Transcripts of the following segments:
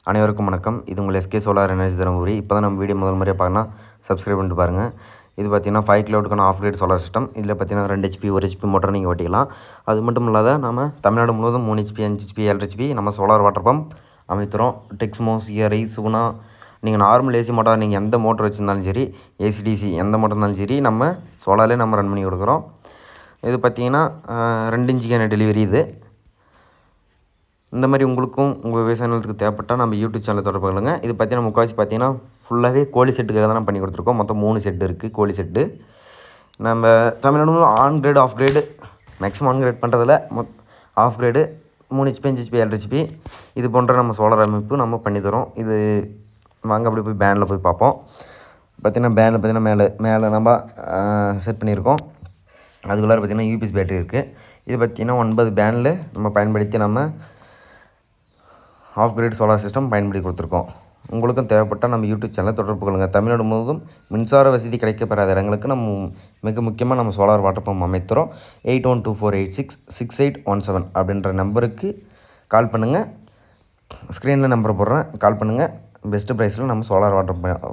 அனைவருக்கும் வணக்கம். இது உங்கள் எஸ்கே சோலார் எனர்ஜி தருமபுரி. இப்போ தான் நம்ம வீடியோ முதல் முறையாக பார்க்கணும், சப்ஸ்கிரைப் பண்ணிட்டு பாருங்கள். இது பார்த்திங்கன்னா 5 கிலோவாட்டுக்கான ஆஃப் கிரேட் சோலார் சிஸ்டம். இதில் பார்த்திங்கன்னா 2 HP 1 HP மோட்டர் நீங்கள் ஓட்டிக்கலாம். அது மட்டும் இல்லாத நம்ம தமிழ்நாடு முழுவதும் 3 HP 5 HP 7 HP நம்ம சோலார் வாட்டர் பம்ப் அமைத்துறோம். டெக்ஸ்மோ, சிஆர்ஐ, சுகுணா, நீங்கள் நார்மல் ஏசி மோட்டார் நீங்கள் எந்த மோட்டர் வச்சுருந்தாலும் சரி, ஏசிடிசி எந்த மோட்டர் இருந்தாலும் சரி, நம்ம சோலார்லேயே நம்ம ரன் பண்ணி கொடுக்குறோம். இது பார்த்திங்கன்னா 2 இன்ச்சுக்கான டெலிவரி. இது இந்த மாதிரி உங்களுக்கும் உங்கள் விவசாய நிலத்துக்கு தேவைப்பட்டால் நம்ம யூடியூப் சேனலை தொடர்பு கொள்ளுங்க. இது பார்த்தீங்கன்னா முக்கால்வாசி பார்த்தீங்கன்னா ஃபுல்லாகவே கோழி செட்டுக்காக தான் பண்ணி கொடுத்துருக்கோம். மொத்தம் 3 செட்டு இருக்குது, கோழி செட்டு. நம்ம Tamil Nadu on grade off grade maximum on grade பண்ணுறதில்ல. Off grade 3 HP 5 HP 7 HP இது போன்ற நம்ம சோலார் அமைப்பு நம்ம பண்ணித்தரோம். இது வாங்க அப்படி போய் பேனில் போய் பார்ப்போம். பார்த்திங்கன்னா பேனில் பார்த்திங்கன்னா மேலே நம்ம செட் பண்ணியிருக்கோம். அதுக்குள்ளார பார்த்திங்கன்னா யூபிஎஸ் பேட்டரி இருக்குது. இது பார்த்திங்கன்னா 9 பேனில் நம்ம பயன்படுத்தி நம்ம ஆஃப் கிரேட் சோலார் சிஸ்டம் பயன்படுத்தி கொடுத்துருக்கோம். உங்களுக்கும் தேவைப்பட்டால் நம்ம யூடியூப் சேனலை தொடர்பு கொள்ளுங்கள். தமிழ்நாடு முழுவதும் மின்சார வசதி கிடைக்கப்பெறாத இடங்களுக்கு நம்ம மிக முக்கியமாக நம்ம சோலார் வாட்டர் பம்ப் அமைத்துறோம். 8124866817 அப்படின்ற நம்பருக்கு கால் பண்ணுங்கள். ஸ்க்ரீனில் நம்பர் போடுறேன், கால் பண்ணுங்கள். பெஸ்ட்டு ப்ரைஸில் நம்ம சோலார்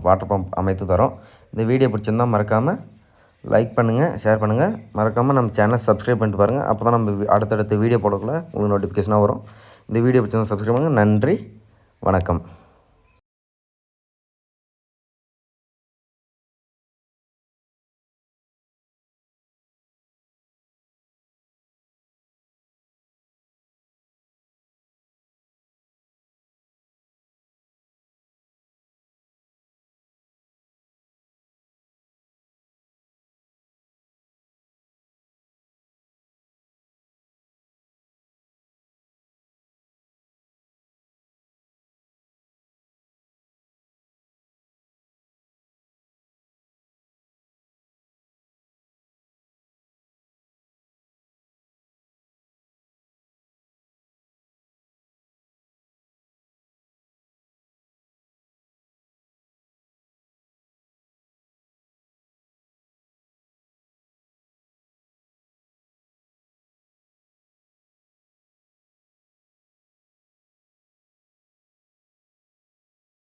வாட்டர் பம்ப் அமைத்து தரோம். இந்த வீடியோ பிடிச்சிருந்தால் மறக்காமல் லைக் பண்ணுங்கள், ஷேர் பண்ணுங்கள். மறக்காமல் நம்ம சேனலை சப்ஸ்கிரைப் பண்ணிட்டு பாருங்கள். அப்போ தான் நம்ம அடுத்தடுத்த வீடியோ போடக்குள்ள உங்களுக்கு நோட்டிஃபிகேஷனாக வரும். இந்த வீடியோ பிடிச்சிருந்தால் சப்ஸ்கிரைப் பண்ணுங்கள். நன்றி, வணக்கம்.